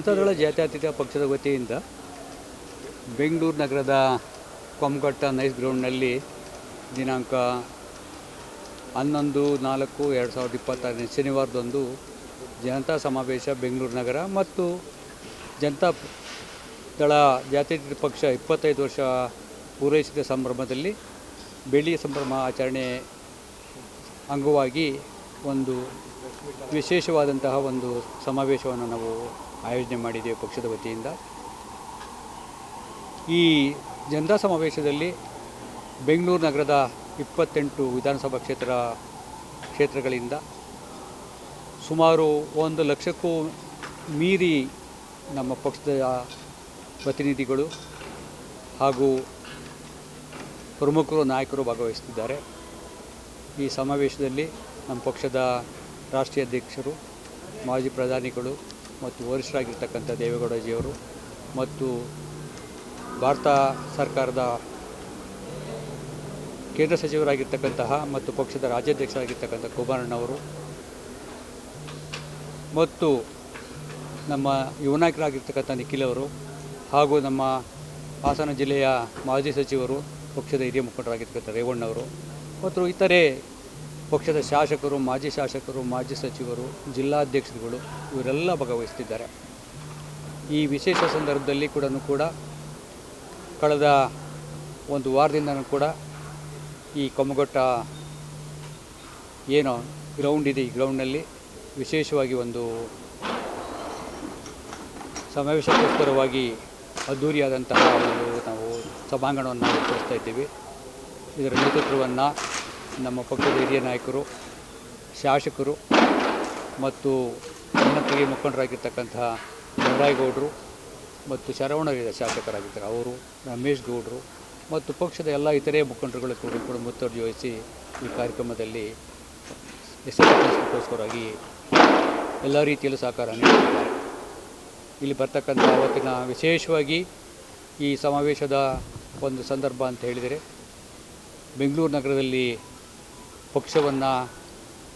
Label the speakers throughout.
Speaker 1: ಜನತಾದಳ ಜಾತ್ಯತೀತ ಪಕ್ಷದ ವತಿಯಿಂದ ಬೆಂಗಳೂರು ನಗರದ ಕೊಮ್ಮಘಟ್ಟ ನೈಸ್ ಗ್ರೌಂಡ್ನಲ್ಲಿ ದಿನಾಂಕ 11/4/2026 ಶನಿವಾರದಂದು ಜನತಾ ಸಮಾವೇಶ ಬೆಂಗಳೂರು ನಗರ ಮತ್ತು ಜನತಾ ದಳ ಜಾತ್ಯತೀತ ಪಕ್ಷ 25 ವರ್ಷ ಪೂರೈಸಿದ ಸಂಭ್ರಮದಲ್ಲಿ ಬೆಳ್ಳಿಯ ಸಂಭ್ರಮ ಆಚರಣೆ ಅಂಗವಾಗಿ ಒಂದು ವಿಶೇಷವಾದಂತಹ ಒಂದು ಸಮಾವೇಶವನ್ನು ನಾವು ಆಯೋಜನೆ ಮಾಡಿದ್ದೇವೆ ಪಕ್ಷದ ವತಿಯಿಂದ. ಈ ಜನತಾ ಸಮಾವೇಶದಲ್ಲಿ ಬೆಂಗಳೂರು ನಗರದ 28 ವಿಧಾನಸಭಾ ಕ್ಷೇತ್ರಗಳಿಂದ ಸುಮಾರು 1 ಲಕ್ಷಕ್ಕೂ ಮೀರಿ ನಮ್ಮ ಪಕ್ಷದ ಪ್ರತಿನಿಧಿಗಳು ಹಾಗೂ ಪ್ರಮುಖರು ನಾಯಕರು ಭಾಗವಹಿಸುತ್ತಿದ್ದಾರೆ. ಈ ಸಮಾವೇಶದಲ್ಲಿ ನಮ್ಮ ಪಕ್ಷದ ರಾಷ್ಟ್ರೀಯ ಅಧ್ಯಕ್ಷರು, ಮಾಜಿ ಪ್ರಧಾನಿಗಳು ಮತ್ತು ವರಿಷ್ಠರಾಗಿರ್ತಕ್ಕಂಥ ದೇವೇಗೌಡಜಿಯವರು ಮತ್ತು ಭಾರತ ಸರ್ಕಾರದ ಕೇಂದ್ರ ಸಚಿವರಾಗಿರ್ತಕ್ಕಂತಹ ಮತ್ತು ಪಕ್ಷದ ರಾಜ್ಯಾಧ್ಯಕ್ಷರಾಗಿರ್ತಕ್ಕಂಥ ಕುಮಾರಣ್ಣವರು ಮತ್ತು ನಮ್ಮ ಯುವ ನಾಯಕರಾಗಿರ್ತಕ್ಕಂಥ ನಿಖಿಲ್ ಅವರು ಹಾಗೂ ನಮ್ಮ ಹಾಸನ ಜಿಲ್ಲೆಯ ಮಾಜಿ ಸಚಿವರು, ಪಕ್ಷದ ಹಿರಿಯ ಮುಖಂಡರಾಗಿರ್ತಕ್ಕಂಥ ರೇವಣ್ಣವರು ಮತ್ತು ಇತರೆ ಪಕ್ಷದ ಶಾಸಕರು, ಮಾಜಿ ಶಾಸಕರು, ಮಾಜಿ ಸಚಿವರು, ಜಿಲ್ಲಾಧ್ಯಕ್ಷರುಗಳು ಇವರೆಲ್ಲ ಭಾಗವಹಿಸುತ್ತಿದ್ದಾರೆ. ಈ ವಿಶೇಷ ಸಂದರ್ಭದಲ್ಲಿ ಕೂಡ ಕಳೆದ ಒಂದು ವಾರದಿಂದನೂ ಕೂಡ ಈ ಕೊಮ್ಮಘಟ್ಟ ಏನೋ ಗ್ರೌಂಡ್ ಇದೆ, ಈ ಗ್ರೌಂಡ್ನಲ್ಲಿ ವಿಶೇಷವಾಗಿ ಒಂದು ಸಮಾವೇಶಕ್ಕೋಸ್ಕರವಾಗಿ ಅದ್ಧೂರಿಯಾದಂತಹ ಒಂದು ನಾವು ಸಭಾಂಗಣವನ್ನು ಏರ್ಪಡಿಸ್ತಾ ಇದ್ದೀವಿ. ಇದರ ನೇತೃತ್ವವನ್ನು ನಮ್ಮ ಪಕ್ಷದ ಹಿರಿಯ ನಾಯಕರು, ಶಾಸಕರು ಮತ್ತು ಉನ್ನತಿಗೆ ಮುಖಂಡರಾಗಿರ್ತಕ್ಕಂತಹ ದೇವರಾಯಗೌಡರು ಮತ್ತು ಶರವಣಗಿರಿ ಶಾಸಕರಾಗಿದ್ದಾರೆ ಅವರು, ರಮೇಶ್ ಗೌಡರು ಮತ್ತು ಪಕ್ಷದ ಎಲ್ಲ ಇತರೆ ಮುಖಂಡರುಗಳು ಕೂಡ ಮುತ್ತುವರ್ಜಿ ವಹಿಸಿ ಈ ಕಾರ್ಯಕ್ರಮದಲ್ಲಿ ಯಶಸ್ವಿಗೊಳಿಸೋಸ್ಕರವಾಗಿ ಎಲ್ಲ ರೀತಿಯಲ್ಲೂ ಸಹಕಾರ ನೀಡುತ್ತಿದ್ದಾರೆ. ಇಲ್ಲಿ ಬರ್ತಕ್ಕಂಥ ಅವತ್ತಿನ ವಿಶೇಷವಾಗಿ ಈ ಸಮಾವೇಶದ ಒಂದು ಸಂದರ್ಭ ಅಂತ ಹೇಳಿದರೆ, ಬೆಂಗಳೂರು ನಗರದಲ್ಲಿ ಪಕ್ಷವನ್ನು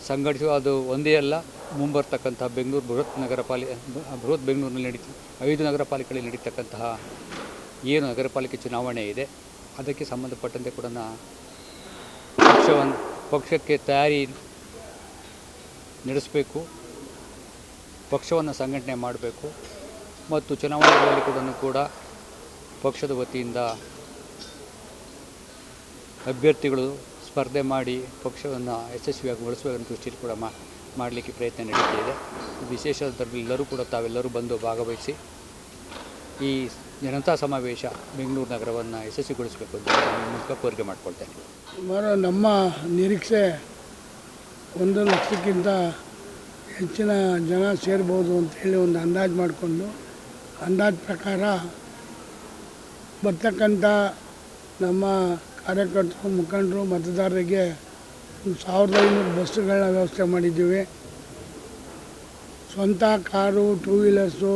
Speaker 1: ಸಂಘಟಿಸುವ ಅದು ಒಂದೇ ಅಲ್ಲ, ಮುಂಬರ್ತಕ್ಕಂಥ ಬೆಂಗಳೂರು ಬೃಹತ್ ಬೆಂಗಳೂರಿನಲ್ಲಿ 5 ನಗರ ಪಾಲಿಕೆಗಳಲ್ಲಿ ನಡೀತಕ್ಕಂತಹ ಏನು ನಗರ ಪಾಲಿಕೆ ಚುನಾವಣೆ ಇದೆ ಅದಕ್ಕೆ ಸಂಬಂಧಪಟ್ಟಂತೆ ಕೂಡ ಪಕ್ಷಕ್ಕೆ ತಯಾರಿ ನಡೆಸಬೇಕು, ಪಕ್ಷವನ್ನು ಸಂಘಟನೆ ಮಾಡಬೇಕು ಮತ್ತು ಚುನಾವಣೆಗಳಲ್ಲಿ ಕೂಡ ಪಕ್ಷದ ವತಿಯಿಂದ ಅಭ್ಯರ್ಥಿಗಳು ಸ್ಪರ್ಧೆ ಮಾಡಿ ಪಕ್ಷವನ್ನು ಯಶಸ್ವಿಯಾಗಿ ಬಳಸುವ ದೃಷ್ಟಿಯಲ್ಲಿ ಕೂಡ ಮಾಡಲಿಕ್ಕೆ ಪ್ರಯತ್ನ ನಡೀತಿದೆ. ವಿಶೇಷ ಸಂದರ್ಭದಲ್ಲಿ ಎಲ್ಲರೂ ಕೂಡ ತಾವೆಲ್ಲರೂ ಬಂದು ಭಾಗವಹಿಸಿ ಈ ಜನತಾ ಸಮಾವೇಶ ಬೆಂಗಳೂರು ನಗರವನ್ನು ಯಶಸ್ವಿಗೊಳಿಸಬೇಕು ಅಂತ ಮೂಲಕ ಕೋರಿಕೆ ಮಾಡಿಕೊಳ್ತೇನೆ.
Speaker 2: ಸುಮಾರು ನಮ್ಮ ನಿರೀಕ್ಷೆ 1 ಲಕ್ಷಕ್ಕಿಂತ ಹೆಚ್ಚಿನ ಜನ ಸೇರ್ಬೋದು ಅಂತೇಳಿ ಒಂದು ಅಂದಾಜು ಮಾಡಿಕೊಂಡು, ಅಂದಾಜು ಪ್ರಕಾರ ಬರ್ತಕ್ಕಂಥ ನಮ್ಮ ಕಾರ್ಯಕರ್ತರು, ಮುಖಂಡರು, ಮತದಾರರಿಗೆ 1500 ಬಸ್ಸುಗಳನ್ನ ವ್ಯವಸ್ಥೆ ಮಾಡಿದ್ದೀವಿ. ಸ್ವಂತ ಕಾರು, 2 ವೀಲರ್ಸು,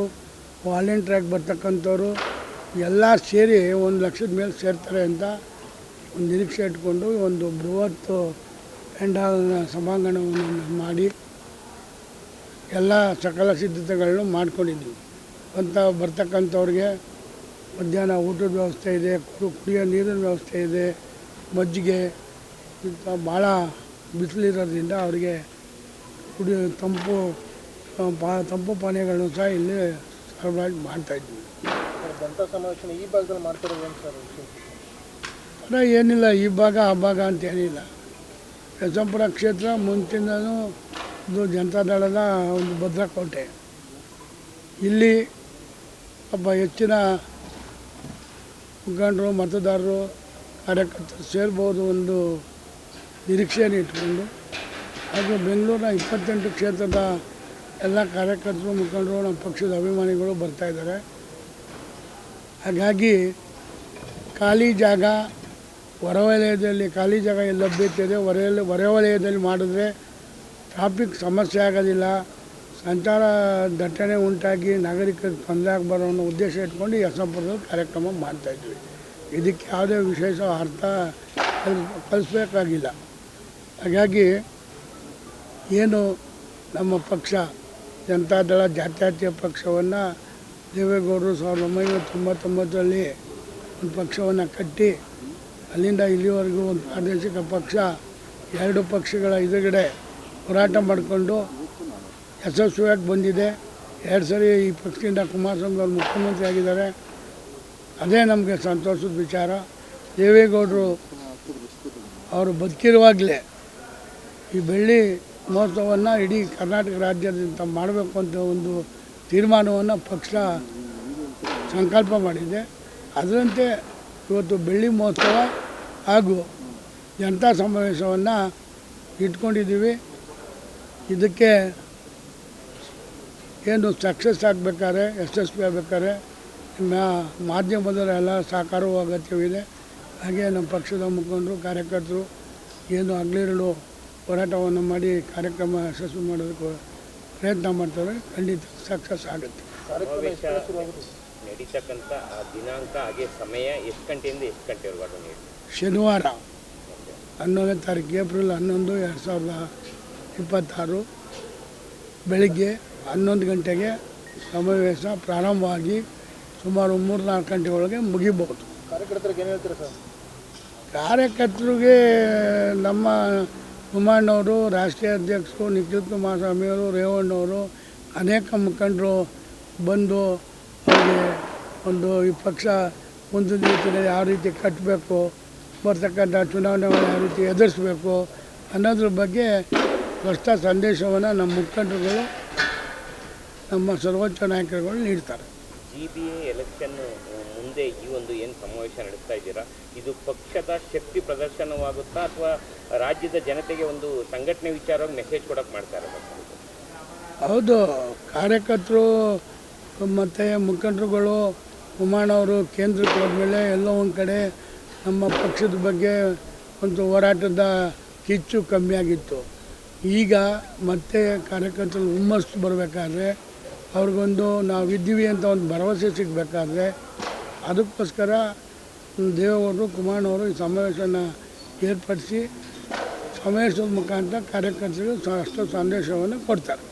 Speaker 2: ವಾಲಂಟ್ರಿಯಾಗಿ ಬರ್ತಕ್ಕಂಥವ್ರು ಎಲ್ಲ ಸೇರಿ 1 ಲಕ್ಷದ ಮೇಲೆ ಸೇರ್ತಾರೆ ಅಂತ ಒಂದು ನಿರೀಕ್ಷೆ ಇಟ್ಕೊಂಡು ಒಂದು ಬೃಹತ್ ಪೆಂಡಾಲ್ನ ಸಭಾಂಗಣವನ್ನು ಮಾಡಿ ಎಲ್ಲ ಸಕಲ ಸಿದ್ಧತೆಗಳನ್ನು ಮಾಡ್ಕೊಂಡಿದ್ದೀವಿ. ಅಂತ ಬರ್ತಕ್ಕಂಥವ್ರಿಗೆ ಮಧ್ಯಾಹ್ನ ಊಟದ ವ್ಯವಸ್ಥೆ ಇದೆ, ಕುಡಿಯೋ ನೀರಿನ ವ್ಯವಸ್ಥೆ ಇದೆ, ಮಜ್ಜಿಗೆ ಇಂಥ ಭಾಳ ಬಿಸಿಲಿರೋದ್ರಿಂದ ಅವರಿಗೆ ತಂಪು ಪಾನೀಯಗಳನ್ನು ಸಹ ಇಲ್ಲಿ ಸರಬರಾಜು ಮಾಡ್ತಾಯಿದ್ವಿ.
Speaker 3: ಜನತಾ ಸಮಾವೇಶ ಈ ಭಾಗದಲ್ಲಿ ಮಾಡ್ತಿರೋದು ಏನು ಸರ್?
Speaker 2: ಅದೇ ಏನಿಲ್ಲ, ಈ ಭಾಗ ಆ ಭಾಗ ಅಂತೇನಿಲ್ಲ. ಯಶವಂತಪುರ ಕ್ಷೇತ್ರ ಮುಂಚಿನೂ ಇದು ಜನತಾದಳದ ಒಂದು ಭದ್ರಕೋಟೆ. ಇಲ್ಲಿ ಹೆಚ್ಚಿನ ಮುಖಂಡರು, ಮತದಾರರು, ಕಾರ್ಯಕರ್ತರು ಸೇರ್ಬೋದು ಒಂದು ನಿರೀಕ್ಷೆಯನ್ನು ಇಟ್ಕೊಂಡು, ಹಾಗೂ ಬೆಂಗಳೂರಿನ 28 ಕ್ಷೇತ್ರದ ಎಲ್ಲ ಕಾರ್ಯಕರ್ತರು, ಮುಖಂಡರು, ನಮ್ಮ ಪಕ್ಷದ ಅಭಿಮಾನಿಗಳು ಬರ್ತಾಯಿದ್ದಾರೆ. ಹಾಗಾಗಿ ಖಾಲಿ ಜಾಗ, ಹೊರವಲಯದಲ್ಲಿ ಖಾಲಿ ಜಾಗ ಎಲ್ಲ ಲಭ್ಯತೆ ಇದೆ. ಹೊರವಲಯದಲ್ಲಿ ಮಾಡಿದ್ರೆ ಟ್ರಾಫಿಕ್ ಸಮಸ್ಯೆ ಆಗೋದಿಲ್ಲ, ಸಂಚಾರ ದಟ್ಟಣೆ ಉಂಟಾಗಿ ನಾಗರಿಕರಿಗೆ ತೊಂದರೆ ಆಗಬಾರ್ದು ಅನ್ನೋ ಉದ್ದೇಶ ಇಟ್ಕೊಂಡು ಈ ಯಶವಂತಪುರದಲ್ಲಿ ಕಾರ್ಯಕ್ರಮ ಮಾಡ್ತಾಯಿದ್ವಿ. ಇದಕ್ಕೆ ಯಾವುದೇ ವಿಶೇಷ ಅರ್ಥ ಕಲಿಸ್ಬೇಕಾಗಿಲ್ಲ. ಹಾಗಾಗಿ ಏನು ನಮ್ಮ ಪಕ್ಷ ಜನತಾದಳ ಜಾತ್ಯತೀತ ಪಕ್ಷವನ್ನು ದೇವೇಗೌಡರು 1999ರಲ್ಲಿ ಒಂದು ಪಕ್ಷವನ್ನು ಕಟ್ಟಿ ಅಲ್ಲಿಂದ ಇಲ್ಲಿವರೆಗೂ ಒಂದು ಪ್ರಾದೇಶಿಕ ಪಕ್ಷ 2 ಪಕ್ಷಗಳ ಎದುರುಗಡೆ ಹೋರಾಟ ಮಾಡಿಕೊಂಡು ಯಶಸ್ವಿಯಾಗಿ ಬಂದಿದೆ. 2 ಸರಿ ಈ ಪಕ್ಷದಿಂದ ಕುಮಾರಸ್ವಾಮಿ ಅವರು ಮುಖ್ಯಮಂತ್ರಿ ಆಗಿದ್ದಾರೆ. ಅದೇ ನಮಗೆ ಸಂತೋಷದ ವಿಚಾರ. ದೇವೇಗೌಡರು ಅವರು ಬದುಕಿರುವಾಗಲೇ ಈ ಬೆಳ್ಳಿ ಮಹೋತ್ಸವವನ್ನು ಇಡೀ ಕರ್ನಾಟಕ ರಾಜ್ಯಾದ್ಯಂತ ಮಾಡಬೇಕು ಅಂತ ಒಂದು ತೀರ್ಮಾನವನ್ನು ಪಕ್ಷ ಸಂಕಲ್ಪ ಮಾಡಿದೆ. ಅದರಂತೆ ಇವತ್ತು ಬೆಳ್ಳಿ ಮಹೋತ್ಸವ ಹಾಗೂ ಜನತಾ ಸಮಾವೇಶವನ್ನು ಇಟ್ಕೊಂಡಿದ್ದೀವಿ. ಇದಕ್ಕೆ ಏನು ಸಕ್ಸಸ್ ಆಗಬೇಕಾದ್ರೆ, ಯಶಸ್ವಿ ಆಗಬೇಕಾದ್ರೆ ಮಾಧ್ಯಮದವರ ಎಲ್ಲ ಸಹಕಾರವೂ ಅಗತ್ಯವಿದೆ. ಹಾಗೆ ನಮ್ಮ ಪಕ್ಷದ ಮುಖಂಡರು, ಕಾರ್ಯಕರ್ತರು ಏನು ಹಗಲಿರುಳು ಹೋರಾಟವನ್ನು ಮಾಡಿ ಕಾರ್ಯಕ್ರಮ ಯಶಸ್ವಿ ಮಾಡೋದಕ್ಕೆ ಪ್ರಯತ್ನ ಮಾಡ್ತಾರೆ. ಖಂಡಿತ ಸಕ್ಸಸ್ ಆಗುತ್ತೆ.
Speaker 4: ಸಮಾವೇಶ ನಡೀತಕ್ಕಂಥ ದಿನಾಂಕ ಹಾಗೆ ಸಮಯ ಎಷ್ಟು ಗಂಟೆಯಿಂದ ಎಷ್ಟು ಗಂಟೆವರೆಗೂ ನೀಡಿ?
Speaker 2: ಶನಿವಾರ 11ನೇ ತಾರೀಕು ಏಪ್ರಿಲ್ 11, 2026 ಬೆಳಿಗ್ಗೆ 11 ಗಂಟೆಗೆ ಸಮಾವೇಶ ಪ್ರಾರಂಭವಾಗಿ ಸುಮಾರು 3-4 ಗಂಟೆ ಒಳಗೆ ಮುಗಿಬಹುದು.
Speaker 3: ಕಾರ್ಯಕರ್ತರಿಗೆ ಏನು ಹೇಳ್ತೀರಾ ಸರ್?
Speaker 2: ಕಾರ್ಯಕರ್ತರಿಗೆ ನಮ್ಮ ಕುಮಾರಣ್ಣವರು, ರಾಷ್ಟ್ರೀಯ ಅಧ್ಯಕ್ಷರು ನಿಖಿಲ್ ಕುಮಾರಸ್ವಾಮಿಯವರು, ರೇವಣ್ಣವರು, ಅನೇಕ ಮುಖಂಡರು ಬಂದು ಅವರಿಗೆ ಈ ಪಕ್ಷ ಮುಂದಿನ ರೀತಿಯಲ್ಲಿ ಯಾವ ರೀತಿ ಕಟ್ಟಬೇಕು, ಬರ್ತಕ್ಕಂಥ ಚುನಾವಣೆಗಳು ಯಾವ ರೀತಿ ಎದುರಿಸಬೇಕು ಅನ್ನೋದ್ರ ಬಗ್ಗೆ ಸ್ಪಷ್ಟ ಸಂದೇಶವನ್ನು ನಮ್ಮ ಮುಖಂಡರುಗಳು, ನಮ್ಮ ಸರ್ವೋಚ್ಚ ನಾಯಕರುಗಳು ನೀಡ್ತಾರೆ.
Speaker 4: GBA ಎಲೆಕ್ಷನ್ ಮುಂದೆ ಈ ಒಂದು ಏನು ಸಮಾವೇಶ ನಡೆಸ್ತಾ ಇದ್ದೀರಾ, ಇದು ಪಕ್ಷದ ಶಕ್ತಿ ಪ್ರದರ್ಶನವಾಗುತ್ತಾ ಅಥವಾ ರಾಜ್ಯದ ಜನತೆಗೆ ಒಂದು ಸಂಘಟನೆ ವಿಚಾರವಾಗಿ ಮೆಸೇಜ್ ಕೊಡೋಕೆ ಮಾಡ್ತಾರೆ?
Speaker 2: ಹೌದು, ಕಾರ್ಯಕರ್ತರು ಮತ್ತು ಮುಖಂಡರುಗಳು ಕುಮಾರಣ್ಣವರು ಕೇಂದ್ರಕ್ಕೆ ಹೋದ್ಮೇಲೆ ಎಲ್ಲೋ ಒಂದು ಕಡೆ ನಮ್ಮ ಪಕ್ಷದ ಬಗ್ಗೆ ಒಂದು ಹೋರಾಟದ ಕಿಚ್ಚು ಕಮ್ಮಿಯಾಗಿತ್ತು. ಈಗ ಮತ್ತೆ ಕಾರ್ಯಕರ್ತರು ಹುಮ್ಮಸ್ಸು ಬರಬೇಕಾದ್ರೆ, ಅವ್ರಿಗೊಂದು ನಾವಿದ್ದೀವಿ ಅಂತ ಒಂದು ಭರವಸೆ ಸಿಗಬೇಕಾದ್ರೆ, ಅದಕ್ಕೋಸ್ಕರ ದೇವೇಗೌಡರು, ಕುಮಾರಣ್ಣವರು ಈ ಸಮಾವೇಶನ ಏರ್ಪಡಿಸಿ ಸಮಾವೇಶದ ಮುಖಾಂತರ ಕಾರ್ಯಕರ್ತರಿಗೆ ಅಷ್ಟು ಸಂದೇಶವನ್ನು ಕೊಡ್ತಾರೆ.